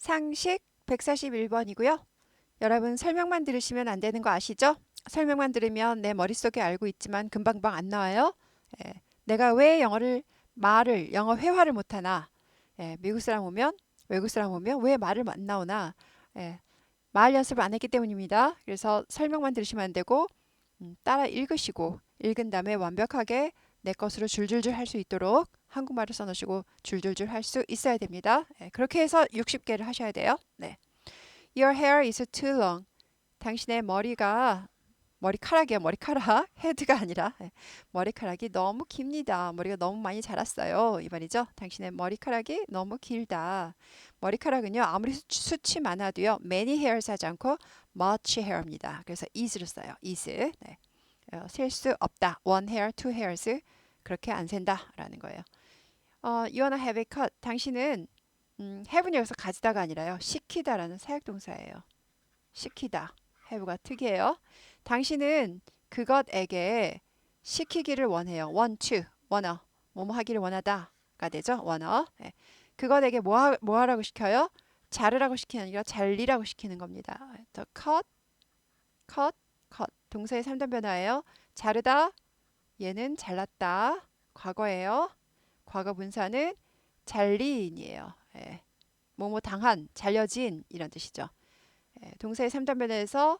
상식 141번이고요. 여러분 설명만 들으시면 안 되는 거 아시죠? 설명만 들으면 내 머릿속에 알고 있지만 금방금방 안 나와요. 내가 왜 영어 회화를 못하나? 미국 사람 오면, 외국 사람 오면 왜 말을 안 나오나? 말 연습을 안 했기 때문입니다. 그래서 설명만 들으시면 안 되고 따라 읽으시고 읽은 다음에 완벽하게 내 것으로 줄줄줄 할 수 있도록 한국말을 써놓으시고 줄줄줄 할 수 있어야 됩니다. 그렇게 해서 60개를 하셔야 돼요. 네. Your hair is too long. 당신의 머리카락이요. 머리카락. 헤드가 아니라 머리카락이 너무 깁니다. 머리가 너무 많이 자랐어요. 이 말이죠. 당신의 머리카락이 너무 길다. 머리카락은요. 아무리 숱이 많아도요. many hairs 하지 않고 much hair입니다. 그래서 is를 써요. is. 네. 셀 수 없다. one hair, two hairs. 그렇게 안 센다라는 거예요. You wanna have it cut. 당신은 have는 여기서 가지다가 아니라요. 시키다라는 사역동사예요. 시키다. have가 특이해요. 당신은 그것에게 시키기를 원해요. want to, wanna. 뭐뭐 하기를 원하다가 되죠. wanna. 그것에게 뭐 하라고 시켜요? 자르라고 시키는 게 아니라 잘리라고 시키는 겁니다. The cut. 동사의 3단 변화예요. 자르다. 얘는 잘랐다. 과거예요. 과거 분사는 잘린이에요. 뭐뭐 당한, 잘려진 이런 뜻이죠. 동사의 3단 변화에서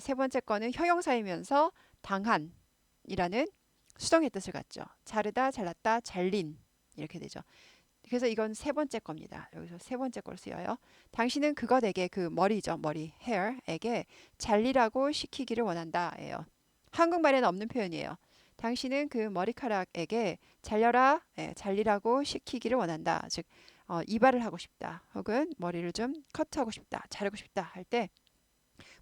세 번째 거는 형용사이면서 당한이라는 수동의 뜻을 갖죠. 자르다, 잘랐다, 잘린 이렇게 되죠. 그래서 이건 세 번째 겁니다. 여기서 세 번째 걸 쓰여요. 당신은 그것에게 그 머리죠. 머리, hair에게 잘리라고 시키기를 원한다예요. 한국말에는 없는 표현이에요. 당신은 그 머리카락에게 잘리라고 시키기를 원한다. 즉 이발을 하고 싶다. 혹은 머리를 좀 커트하고 싶다. 자르고 싶다 할 때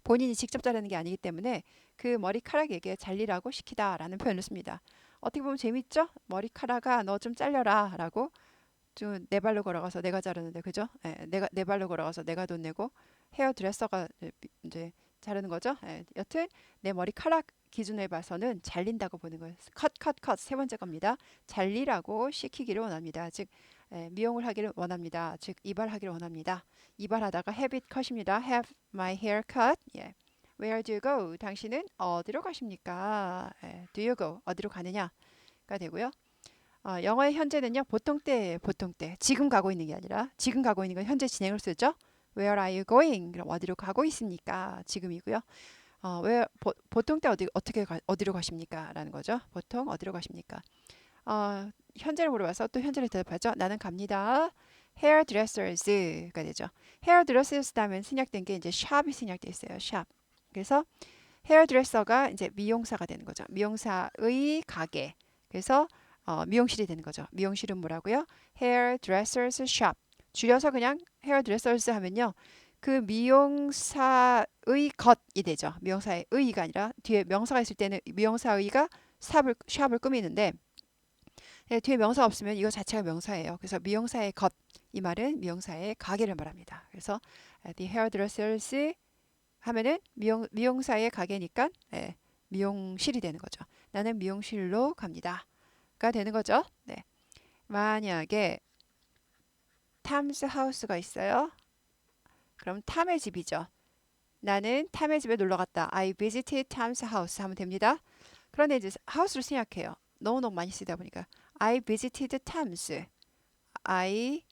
본인이 직접 자르는 게 아니기 때문에 그 머리카락에게 잘리라고 시키다라는 표현을 씁니다. 어떻게 보면 재밌죠? 머리카락아 너 좀 잘려라 라고 좀 네 발로 걸어가서 내가 자르는데 그죠? 내가 네 발로 걸어가서 내가 돈 내고 헤어 드레서가 이제 자르는 거죠. 여튼 내 머리카락 기준에 봐서는 잘린다고 보는 거예요. 컷 세 번째 겁니다. 잘리라고 시키기를 원합니다. 즉 미용을 하기를 원합니다. 즉 이발하기를 원합니다. 이발하다가 have it cut입니다. have my hair cut. 예. Where do you go? 당신은 어디로 가십니까? do you go? 어디로 가느냐가 되고요. 영어의 현재는요. 보통 때. 지금 가고 있는 게 아니라 지금 가고 있는 건 현재 진행을 쓰죠. Where are you going? 그럼 어디로 가고 있습니까? 지금이고요. 보통 때 어디로 가십니까? 라는 거죠. 보통 어디로 가십니까? 현재를 물어봐서 또 현재를 대답하죠. 나는 갑니다. hairdressers가 되죠. hairdressers 다음에 생략된 게 이제 shop이 생략돼 있어요. shop. 그래서 hairdresser가 이제 미용사가 되는 거죠. 미용사의 가게. 그래서 미용실이 되는 거죠. 미용실은 뭐라고요? hairdressers shop. 줄여서 그냥 hairdressers 하면요. 그 미용사의 것이 되죠. 미용사의 의가 아니라 뒤에 명사가 있을 때는 미용사의가 샵을 꾸미는데 뒤에 명사 없으면 이거 자체가 명사예요. 그래서 미용사의 것, 이 말은 미용사의 가게를 말합니다. 그래서 the hairdressers 하면은 미용사의 가게니까 미용실이 되는 거죠. 나는 미용실로 갑니다. 가 되는 거죠. 네. 만약에 탐스 하우스가 있어요. 그럼 탐의 집이죠. 나는 탐의 집에 놀러 갔다. I visited Tom's house 하면 됩니다. 그런데 이제 하우스를 생략해요. 너무너무 많이 쓰다 보니까 I visited Tom's. I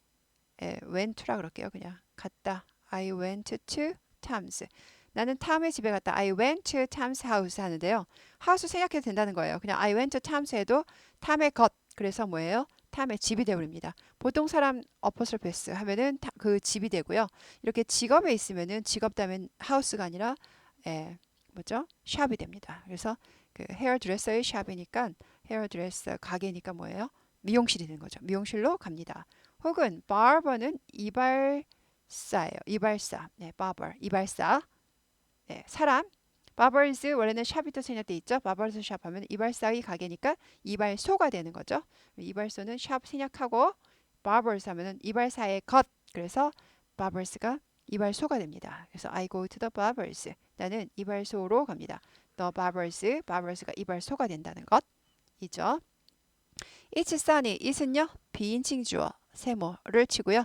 went to라 그럴게요. 그냥 갔다. I went to Tom's. 나는 탐의 집에 갔다. I went to Tom's house 하는데요. 하우스 생략해도 된다는 거예요. 그냥 I went to Tom's 해도 탐의 것. 그래서 뭐예요? 탐의 집이 되어버립니다. 보통 사람 어퍼스트로피스 하면은 그 집이 되고요. 이렇게 직업에 있으면은 직업 다음엔 하우스가 아니라 뭐죠? 샵이 됩니다. 그래서 그 헤어드레서의 샵이니까 헤어드레서 가게니까 뭐예요? 미용실이 되는 거죠. 미용실로 갑니다. 혹은 barber는 이발사예요. 이발사. 네, barber. 이발사. 네, 사람. barbers 원래는 샵이 또 생략돼 있죠. barbers 샵 하면 이발사의 가게니까 이발소가 되는 거죠. 이발소는 샵 생략하고 barbers 하면은 이발사의 것. 그래서 barbers가 이발소가 됩니다. 그래서 I go to the barbers. 나는 이발소로 갑니다. The barbers가 이발소가 된다는 것이죠. It's sunny. it은요 비인칭 주어 세모를 치고요.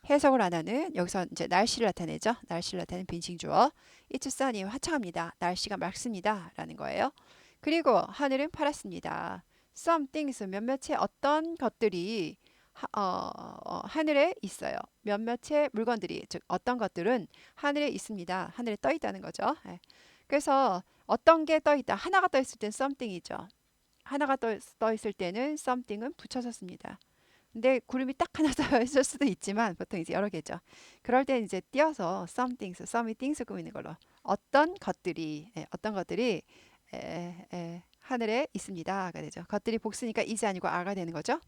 해석을 안 하는 여기서 이제 날씨를 나타내죠. 날씨를 나타내는 빈칭 주어. It's sunny 화창합니다. 날씨가 맑습니다라는 거예요. 그리고 하늘은 파랗습니다. Some things 몇몇의 어떤 것들이 하늘에 있어요. 몇몇의 물건들이 즉 어떤 것들은 하늘에 있습니다. 하늘에 떠 있다는 거죠. 예. 그래서 어떤 게 떠 있다. 하나가 떠 있을 땐 something이죠. 하나가 떠 있을 때는 something은 붙여서 씁니다. 근데 구름이 딱 하나 떠 있을 수도 있지만 보통 이제 여러 개죠. 그럴 때 이제 띄어서 some things, some things 꾸미는 걸로 어떤 것들이 하늘에 있습니다가 되죠. 것들이 복수니까 is 아니고 are가 되는 거죠.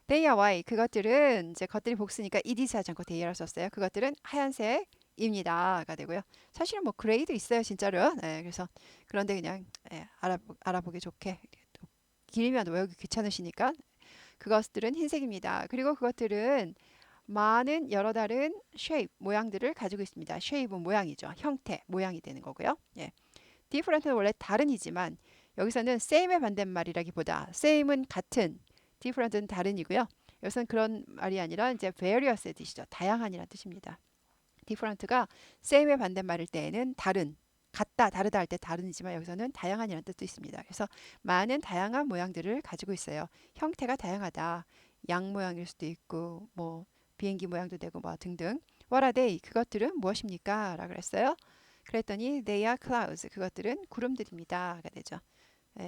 They are white. 그것들은 이제 것들이 복수니까 it is 하지 않고 they를 썼어요. 그것들은 하얀색입니다가 되고요. 사실은 뭐 그레이도 있어요, 진짜로. 그래서 그런데 그냥 알아보기 좋게 또 길이면 외우기 귀찮으시니까 그것들은 흰색입니다. 그리고 그것들은 많은 여러 다른 shape 모양들을 가지고 있습니다. shape은 모양이죠. 형태, 모양이 되는 거고요. different는 원래 다른이지만 여기서는 same의 반대말이라기보다 same은 같은, different는 다른이고요. 여기서는 그런 말이 아니라 이제 various의 뜻이죠. 다양한이라는 뜻입니다. different가 same의 반대말일 때에는 다른, 같다, 다르다 할 때 다른이지만 여기서는 다양한이라는 뜻도 있습니다. 그래서 많은 다양한 모양들을 가지고 있어요. 형태가 다양하다. 양 모양일 수도 있고 뭐 비행기 모양도 되고 뭐 등등. What are they? 그것들은 무엇입니까? 라고 그랬어요. 그랬더니 they are clouds. 그것들은 구름들입니다가 되죠.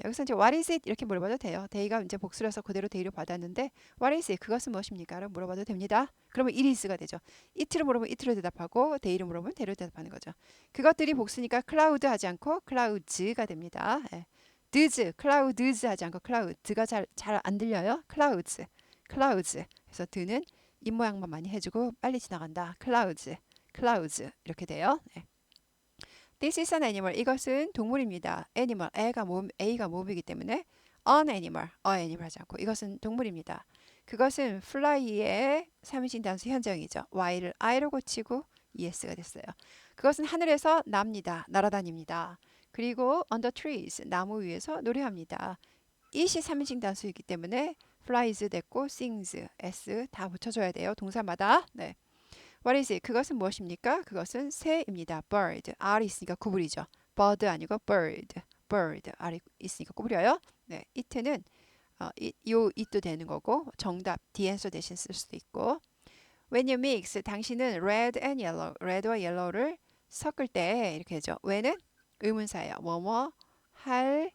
여기서 이제 what is it 이렇게 물어봐도 돼요. they가 이제 복수라서 그대로 they로 받았는데 what is it 그것은 무엇입니까? 라고 물어봐도 됩니다. 그러면 it is가 되죠. it를 물어보면 it로 대답하고 they를 물어보면 they로 대답하는 거죠. 그것들이 복수니까 cloud 하지 않고 clouds가 됩니다. does, clouds 하지 않고 cloud가 잘 안 들려요. clouds. 그래서 드는 입모양만 많이 해주고 빨리 지나간다. clouds 이렇게 돼요. This is an animal. 이것은 동물입니다. animal. A가 모음이기 때문에 an animal 하지 않고 이것은 동물입니다. 그것은 fly의 3인칭 단수 현재형이죠. y를 i로 고치고 es가 됐어요. 그것은 하늘에서 납니다. 날아다닙니다. 그리고 on the trees. 나무 위에서 노래합니다. it이 3인칭 단수이기 때문에 flies 됐고 sings, s 다 붙여줘야 돼요. 동사마다. 네. What is it? 그것은 무엇입니까? 그것은 새입니다. bird. R이 있으니까 구부리죠. bird 아니고 bird. R이 있으니까 구부려요. 네, it는 it도 되는 거고 정답 the answer 대신 쓸 수도 있고 When you mix, 당신은 red and yellow, red와 yellow를 섞을 때 이렇게 되죠. when은 의문사예요. 뭐뭐 할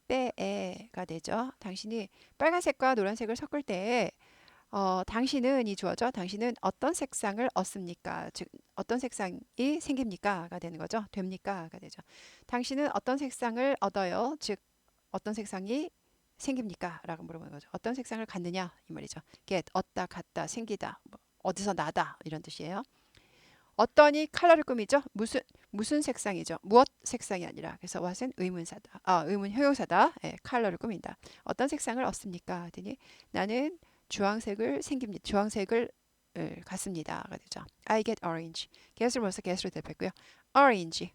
때에가 되죠. 당신이 빨간색과 노란색을 섞을 때 당신은 이 주어죠. 당신은 어떤 색상을 얻습니까? 즉 어떤 색상이 생깁니까가 되는 거죠. 됩니까가 되죠. 당신은 어떤 색상을 얻어요? 즉 어떤 색상이 생깁니까? 라고 물어보는 거죠. 어떤 색상을 갖느냐 이 말이죠. get 얻다, 갖다, 생기다, 뭐, 어디서 나다 이런 뜻이에요. 어떠니 컬러를 꾸미죠. 무슨 색상이죠. 무엇 색상이 아니라 그래서 what은 의문사다. 의문 형용사다. 컬러를 꾸민다. 어떤 색상을 얻습니까? 하더니 나는 주황색을 갖습니다가 되죠. I get orange. get을 벌써 get으로 대표했고요. orange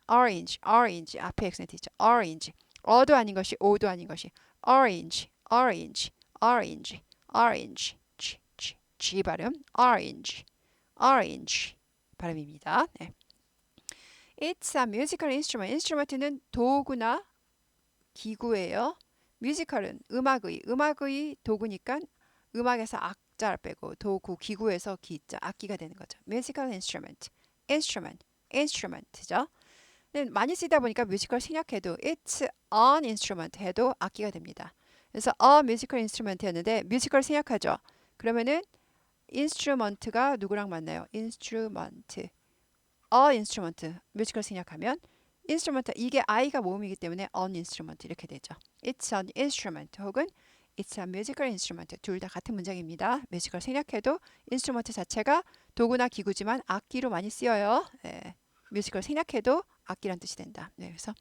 앞에 액센트 있죠. orange 어도 아닌 것이 오도 아닌 것이 orange G 발음 orange 발음입니다. 네. It's a musical instrument. instrument는 도구나 기구예요. musical은 음악의 도구니까 음악에서 악자를 빼고 도구 기구에서 기자 악기가 되는 거죠. musical instrument죠. 많이 쓰다 보니까 뮤지컬 생략해도 it's an instrument 해도 악기가 됩니다. 그래서 a musical instrument였는데 뮤지컬 생략하죠. 그러면은 instrument가 누구랑 만나요? instrument 뮤지컬 생략하면 instrument 이게 I가 모음이기 때문에 an instrument 이렇게 되죠. It's an instrument 혹은 It's a musical instrument 둘 다 같은 문장입니다. 뮤지컬 생략해도 instrument 자체가 도구나 기구지만 악기로 많이 쓰여요. 뮤지컬 생략해도 악기란 뜻이 된다. 그래서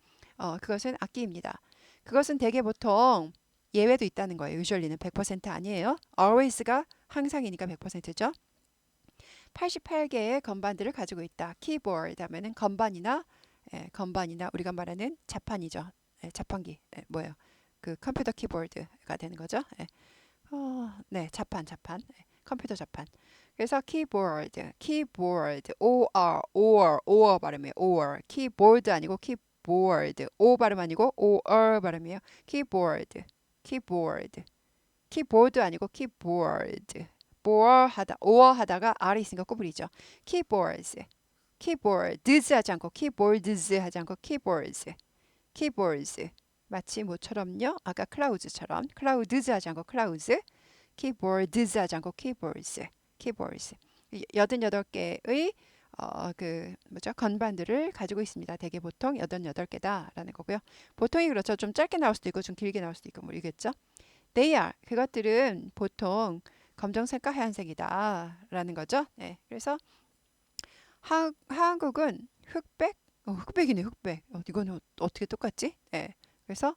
그것은 악기입니다. 그것은 대개 보통 예외도 있다는 거예요. usually는 100% 아니에요. always가 항상이니까 100%죠. 88개의 건반들을 가지고 있다. 키보드 하면은 건반이나 우리가 말하는 자판이죠. 자판기 뭐예요? 그 컴퓨터 키보드가 되는 거죠. 네, 자판, 컴퓨터 자판. 그래서 keyboard, keyboard, or 발음이에요. or. keyboard 아니고 keyboard. o 발음 아니고 or 발음이에요. keyboard, keyboard. keyboard 아니고 keyboard. or 하다가 r이 있으니까 구부리죠. keyboards, keyboards 하지 않고 keyboards 하지 않고 keyboards, keyboards. 마치 뭐처럼요? 아까 clouds처럼 clouds 하지 않고 clouds, keyboards 하지 않고 keyboards, keyboards. 88개의 그 뭐죠? 건반들을 가지고 있습니다. 대개 보통 88개다라는 거고요. 보통이 그렇죠. 좀 짧게 나올 수도 있고 좀 길게 나올 수도 있고 모르겠죠. They are 그것들은 보통 검정색과 하얀색이다라는 거죠. 네, 그래서 한국은 흑백, 흑백이네 흑백. 이거는 어떻게 똑같지? 네, 그래서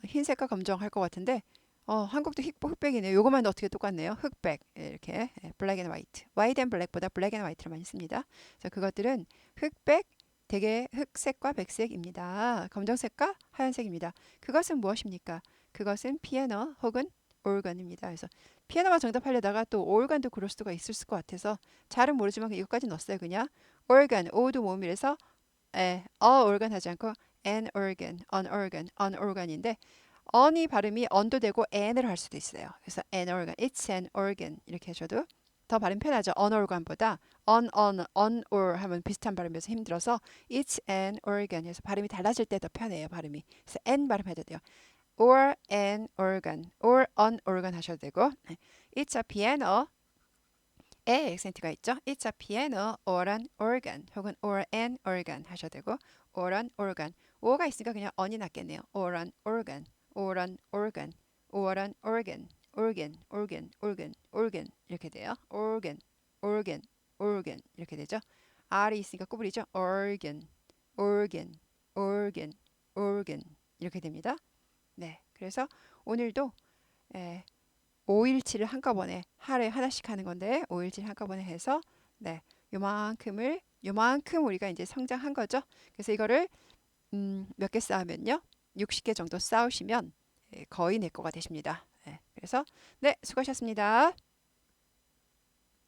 흰색과 검정 할 것 같은데 한국도 흑백이네요. 요것만 어떻게 똑같네요. 흑백 이렇게 black and white, white and black보다 black and white를 많이 씁니다. 그래서 그것들은 흑백, 대개 흑색과 백색입니다. 검정색과 하얀색입니다. 그것은 무엇입니까? 그것은 피아노 혹은 오르간입니다. 그래서 피아노만 정답하려다가 또 오르간도 그럴 수가 있을 것 같아서 잘은 모르지만 이것까지 넣었어요. 그냥 organ, 오도 모음이라서 a organ 하지 않고 an organ, an organ, an organ인데 on이 발음이 on도 되고 an을 할 수도 있어요. 그래서 an organ, it's an organ 이렇게 하셔도 더 발음 편하죠. on organ보다 on or 하면 비슷한 발음이어서 힘들어서 it's an organ 해서 발음이 달라질 때 더 편해요. 발음이. 그래서 an 발음해도 돼요. or an organ, or an organ 하셔도 되고 it's a piano 에 액센트가 있죠. It's a piano or an organ 혹은 or an organ 하셔도 되고 or an organ 오가 있으니까 그냥 on이 낫겠네요. or an organ, or an organ, or an organ, organ, organ, organ, organ 이렇게 돼요. organ, organ, organ 이렇게 되죠. R이 있으니까 구부리죠. organ, organ, organ, organ 이렇게 됩니다. 네, 그래서 오늘도 5일치를 한꺼번에 하루에 하나씩 하는 건데 5일치를 한꺼번에 해서 네, 요만큼 우리가 이제 성장한 거죠. 그래서 이거를 몇 개 쌓으면요. 60개 정도 쌓으시면 거의 내 거가 되십니다. 네, 그래서 네, 수고하셨습니다.